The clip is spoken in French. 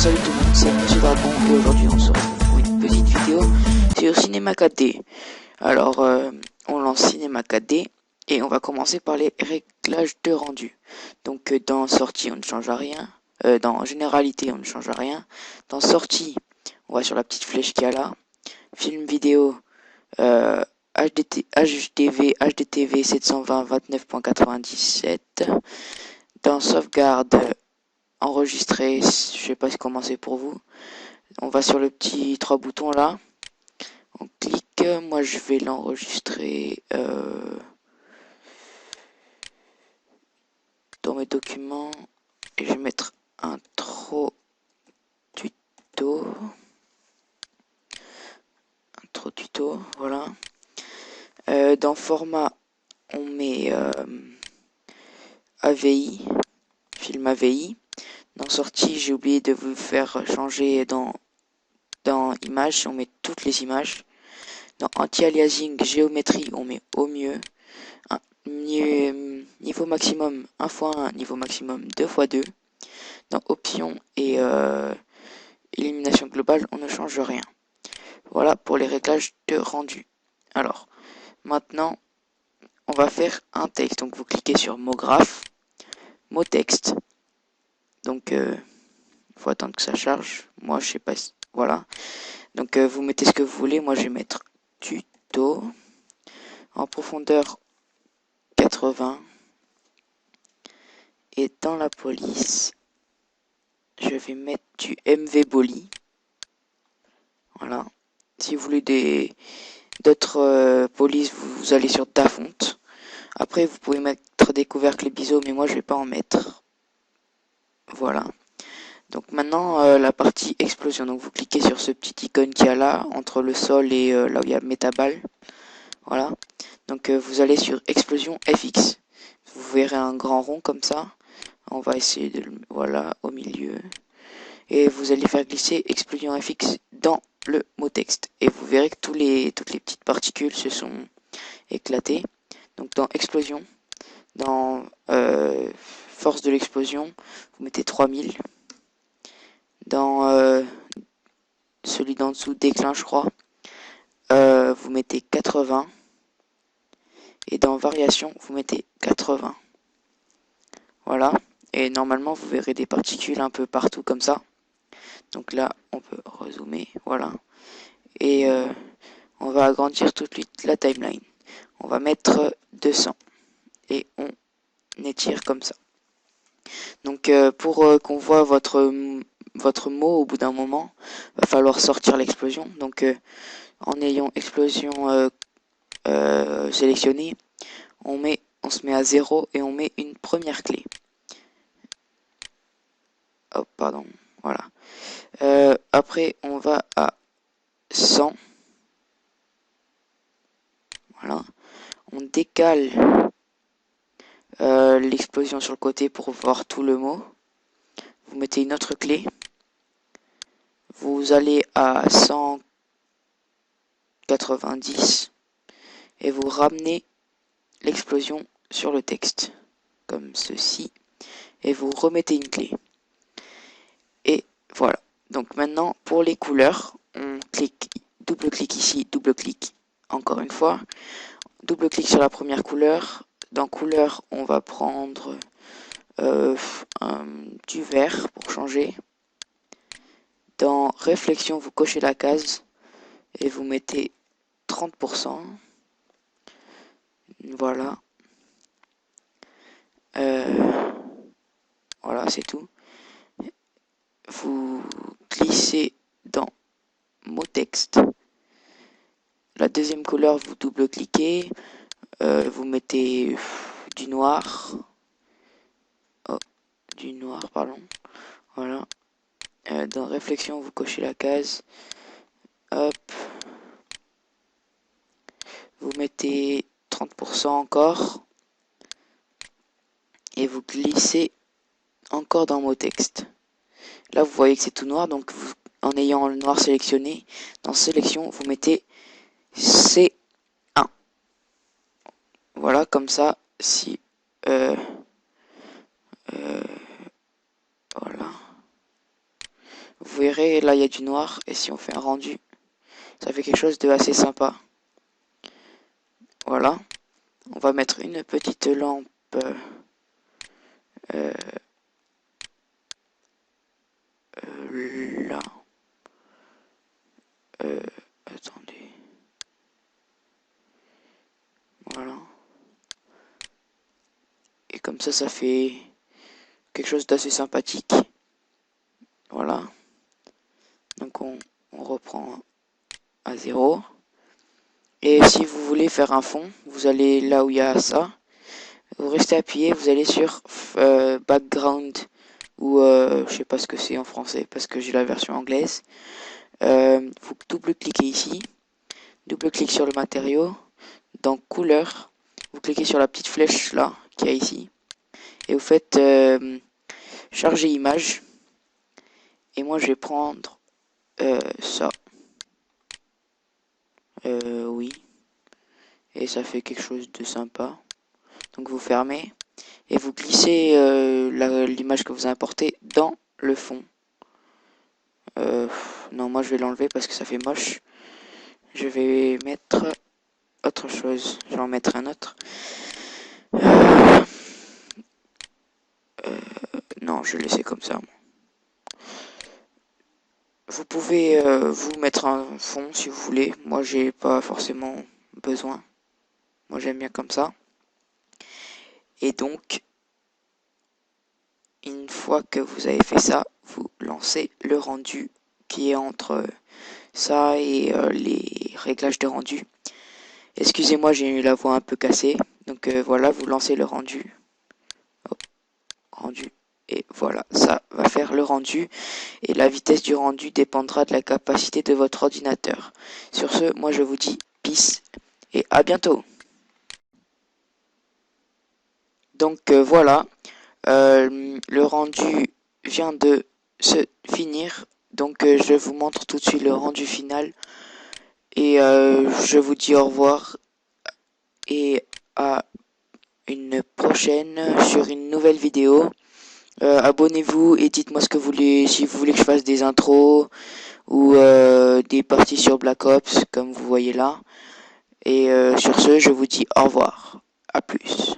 Salut tout le monde, c'est Monsieur Dragon et aujourd'hui on se retrouve pour une petite vidéo sur Cinema 4D. Alors on lance Cinema 4D et on va commencer par les réglages de rendu. Donc dans sortie on ne change rien, dans généralité on ne change rien. Dans sortie on va sur la petite flèche qu'il y a là, film vidéo HDTV 720 29.97. Dans sauvegarde enregistrer, je sais pas comment c'est pour vous. On va sur le petit 3 boutons là. On clique. Moi je vais l'enregistrer dans mes documents. Et je vais mettre intro tuto. Intro tuto, voilà. Dans format, on met AVI, film AVI. Dans sortie, j'ai oublié de vous faire changer dans images, on met toutes les images. Dans anti-aliasing, géométrie, on met au mieux. Niveau maximum 1x1, niveau maximum 2x2. Dans options et élimination globale, on ne change rien. Voilà pour les réglages de rendu. Alors, maintenant, on va faire un texte. Donc, vous cliquez sur mot graphe, mot texte. Donc, il faut attendre que ça charge. Moi, je sais pas. Voilà. Donc, vous mettez ce que vous voulez. Moi, je vais mettre tuto. En profondeur 80. Et dans la police, je vais mettre du MV Boli. Voilà. Si vous voulez d'autres polices, vous allez sur Dafont. Après, vous pouvez mettre des couvercles biseaux, mais moi, je vais pas en mettre. Voilà. Donc maintenant, la partie explosion. Donc vous cliquez sur ce petit icône qu'il y a là, entre le sol et là où il y a Métaball. Voilà. Donc vous allez sur explosion FX. Vous verrez un grand rond comme ça. On va essayer de le... Voilà, au milieu. Et vous allez faire glisser explosion FX dans le mot texte. Et vous verrez que toutes les petites particules se sont éclatées. Donc dans explosion, dans force de l'explosion, vous mettez 3000. Dans celui d'en dessous, déclin je crois, vous mettez 80. Et dans variation, vous mettez 80. Voilà. Et normalement, vous verrez des particules un peu partout comme ça. Donc là, on peut rezoomer. Voilà. Et on va agrandir tout de suite la timeline. On va mettre 200. Et on étire comme ça. Donc pour qu'on voit votre mot au bout d'un moment, va falloir sortir l'explosion. Donc en ayant explosion sélectionnée, on se met à 0 et on met une première clé. Oh, pardon, voilà. Après, on va à 100. Voilà. On décale l'explosion sur le côté pour voir tout le mot. Vous mettez une autre clé. Vous allez à 190 et vous ramenez l'explosion sur le texte, comme ceci. Et vous remettez une clé. Et voilà. Donc maintenant, pour les couleurs, on clique, double-clic ici, double-clic encore une fois. Double-clic sur la première couleur. Dans couleur, on va prendre du vert pour changer. Dans réflexion, vous cochez la case et vous mettez 30%. Voilà. Voilà, c'est tout. Vous glissez dans mot texte. La deuxième couleur, vous double-cliquez. Vous mettez du noir. Oh, du noir, pardon. Voilà. Dans réflexion, vous cochez la case. Hop. Vous mettez 30% encore. Et vous glissez encore dans mot texte. Là, vous voyez que c'est tout noir. Donc, en ayant le noir sélectionné, dans sélection, vous mettez C1. Voilà, comme ça, si... voilà. Vous verrez, là il y a du noir, et si on fait un rendu, ça fait quelque chose de assez sympa. Voilà. On va mettre une petite lampe euh, là. Attendez. Voilà. Et comme ça fait quelque chose d'assez sympathique. Voilà. Donc on reprend à 0. Et si vous voulez faire un fond, vous allez là où il y a ça. Vous restez appuyé, vous allez sur background ou je sais pas ce que c'est en français parce que j'ai la version anglaise. Vous double-cliquez ici, double-clic sur le matériau, dans couleur, vous cliquez sur la petite flèche là qu'il y a ici et vous faites charger image. Et moi je vais prendre ça. Oui. Et ça fait quelque chose de sympa. Donc vous fermez et vous glissez l'image que vous importez dans le fond. Non, moi je vais l'enlever parce que ça fait moche. Je vais mettre autre chose. Je vais en mettre un autre. Non, je vais laisser comme ça. Vous pouvez vous mettre un fond si vous voulez. Moi j'ai pas forcément besoin. Moi j'aime bien comme ça. Et donc, une fois que vous avez fait ça, vous lancez le rendu qui est entre ça et les réglages de rendu. Excusez-moi, j'ai eu la voix un peu cassée. Donc voilà, vous lancez le rendu. Hop, rendu. Et voilà, ça va faire le rendu. Et la vitesse du rendu dépendra de la capacité de votre ordinateur. Sur ce, moi je vous dis peace et à bientôt. Donc voilà, le rendu vient de se finir. Donc je vous montre tout de suite le rendu final. Et je vous dis au revoir et à une prochaine sur une nouvelle vidéo. Abonnez-vous et dites-moi ce que vous voulez, si vous voulez que je fasse des intros ou des parties sur Black Ops comme vous voyez là. Et sur ce, je vous dis au revoir. À plus.